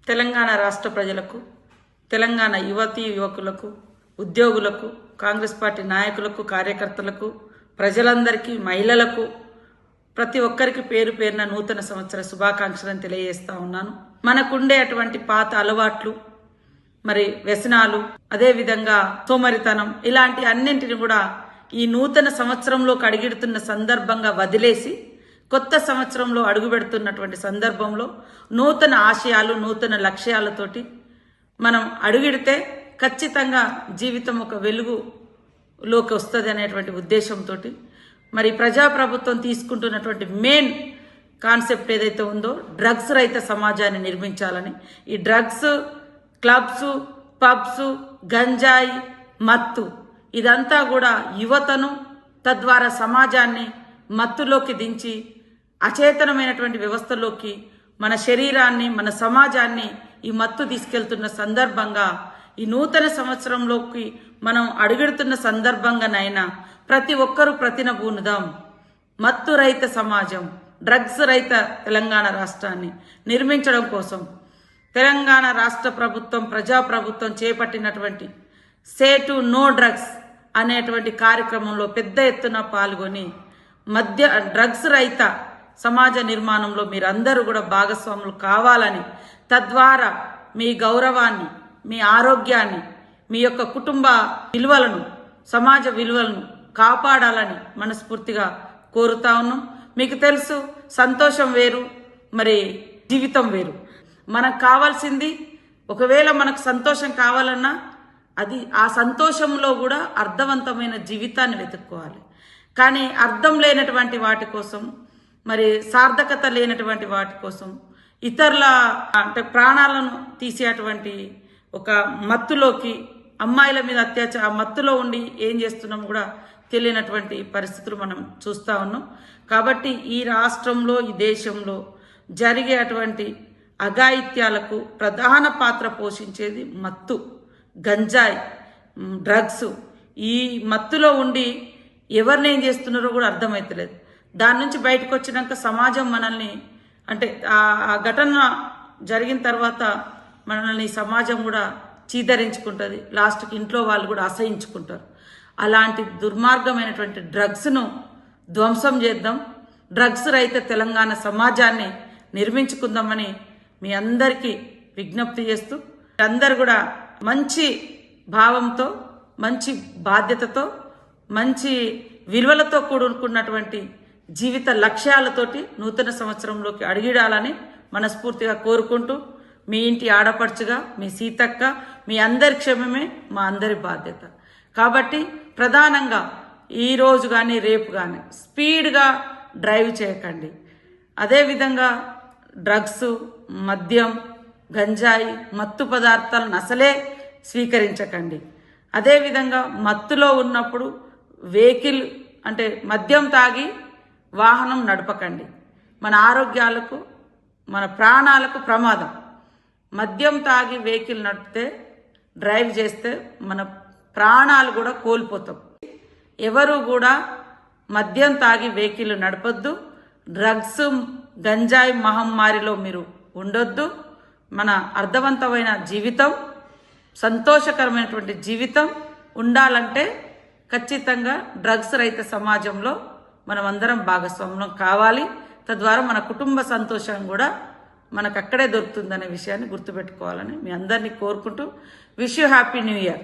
తెలంగాణ రాష్ట్ర ప్రజలకు, తెలంగాణ యువతీ యువకులకు, ఉద్యోగులకు, కాంగ్రెస్ పార్టీ నాయకులకు, కార్యకర్తలకు, ప్రజలందరికీ, మహిళలకు, ప్రతి ఒక్కరికి పేరు పేరున నూతన సంవత్సర శుభాకాంక్షలను తెలియజేస్తా ఉన్నాను. మనకుండే అటువంటి పాత అలవాట్లు, మరి వ్యసనాలు, అదేవిధంగా సోమరితనం, ఇలాంటి అన్నింటిని కూడా ఈ నూతన సంవత్సరంలోకి అడుగుడుతున్న సందర్భంగా వదిలేసి కొత్త సంవత్సరంలో అడుగుపెడుతున్నటువంటి సందర్భంలో నూతన ఆశయాలు, నూతన లక్ష్యాలతోటి మనం అడుగుడితే ఖచ్చితంగా జీవితం ఒక వెలుగులోకి వస్తుంది అనేటువంటి ఉద్దేశంతో మరి ప్రజాప్రభుత్వం తీసుకుంటున్నటువంటి మెయిన్ కాన్సెప్ట్ ఏదైతే ఉందో డ్రగ్స్ రహిత సమాజాన్ని నిర్మించాలని. ఈ డ్రగ్స్, క్లబ్స్, పబ్స్, గంజాయి, మత్తు ఇదంతా కూడా యువతను, తద్వారా సమాజాన్ని మత్తులోకి దించి అచేతనమైనటువంటి వ్యవస్థలోకి మన శరీరాన్ని, మన సమాజాన్ని ఈ మత్తు తీసుకెళ్తున్న సందర్భంగా ఈ నూతన సంవత్సరంలోకి మనం అడుగెడుతున్న సందర్భంగానైనా ప్రతి ఒక్కరూ ప్రతినబూనుదాం. మత్తు రహిత సమాజం, డ్రగ్స్ రహిత తెలంగాణ రాష్ట్రాన్ని నిర్మించడం కోసం తెలంగాణ రాష్ట్ర ప్రభుత్వం, ప్రజాప్రభుత్వం చేపట్టినటువంటి సే టు నో డ్రగ్స్ అనేటువంటి కార్యక్రమంలో పెద్ద ఎత్తున పాల్గొని డ్రగ్స్ రహిత సమాజ నిర్మాణంలో మీరందరూ కూడా భాగస్వాములు కావాలని, తద్వారా మీ గౌరవాన్ని, మీ ఆరోగ్యాన్ని, మీ యొక్క కుటుంబ విలువలను, సమాజ విలువలను కాపాడాలని మనస్ఫూర్తిగా కోరుతా ఉన్నాం. మీకు తెలుసు, సంతోషం వేరు, మరి జీవితం వేరు. మనకు కావాల్సింది, ఒకవేళ మనకు సంతోషం కావాలన్నా అది ఆ సంతోషంలో కూడా అర్థవంతమైన జీవితాన్ని వెతుక్కోవాలి. కానీ అర్థం లేనటువంటి వాటి కోసం, మరి సార్థకత లేనటువంటి వాటి కోసం, ఇతరుల అంటే ప్రాణాలను తీసేటువంటి ఒక మత్తులోకి, అమ్మాయిల మీద ఆ మత్తులో ఉండి ఏం చేస్తున్నాం కూడా తెలియనటువంటి పరిస్థితులు మనం చూస్తూ ఉన్నాం. కాబట్టి ఈ రాష్ట్రంలో, ఈ దేశంలో జరిగే అటువంటి అఘాయిత్యాలకు ప్రధాన పాత్ర పోషించేది మత్తు, గంజాయి, డ్రగ్స్. ఈ మత్తులో ఉండి ఎవరిని ఏం చేస్తున్నారో కూడా అర్థమవుతలేదు. దాని నుంచి బయటకు వచ్చినాక సమాజం మనల్ని, అంటే ఆ ఘటన జరిగిన తర్వాత మనల్ని సమాజం కూడా చీదరించుకుంటుంది. లాస్ట్కి ఇంట్లో వాళ్ళు కూడా అసహించుకుంటారు. అలాంటి దుర్మార్గమైనటువంటి డ్రగ్స్ను ధ్వంసం చేద్దాం. డ్రగ్స్ రహిత తెలంగాణ సమాజాన్ని నిర్మించుకుందామని మీ అందరికీ విజ్ఞప్తి చేస్తూ, అందరు కూడా మంచి భావంతో, మంచి బాధ్యతతో, మంచి విలువలతో కూడుకున్నటువంటి జీవిత లక్ష్యాలతోటి నూతన సంవత్సరంలోకి అడుగిడాలని మనస్ఫూర్తిగా కోరుకుంటూ, మీ ఇంటి ఆడపడుచుగా మీ సీతక్క, మీ అందరి క్షేమమే మా అందరి బాధ్యత. కాబట్టి ప్రధానంగా ఈరోజు కానీ రేపు కానీ స్పీడ్గా డ్రైవ్ చేయకండి. అదేవిధంగా డ్రగ్స్, మద్యం, గంజాయి, మత్తు పదార్థాలను అసలే స్వీకరించకండి. అదేవిధంగా మత్తులో ఉన్నప్పుడు వెహికల్, అంటే మద్యం తాగి వాహనం నడపకండి. మన ఆరోగ్యాలకు, మన ప్రాణాలకు ప్రమాదం. మద్యం తాగి వెహికల్ నడిపితే, డ్రైవ్ చేస్తే మన ప్రాణాలు కూడా కోల్పోతాం. ఎవరు కూడా మద్యం తాగి వెహికల్ నడపొద్దు. డ్రగ్స్, గంజాయి మహమ్మారిలో మీరు ఉండొద్దు. మన అర్థవంతమైన జీవితం, సంతోషకరమైనటువంటి జీవితం ఉండాలంటే ఖచ్చితంగా డ్రగ్స్ రహిత సమాజంలో మనం అందరం భాగస్వామ్యం కావాలి. తద్వారా మన కుటుంబ సంతోషం కూడా మనకు అక్కడే దొరుకుతుందనే విషయాన్ని గుర్తుపెట్టుకోవాలని మీ అందరినీ కోరుకుంటూ, wish you happy new year.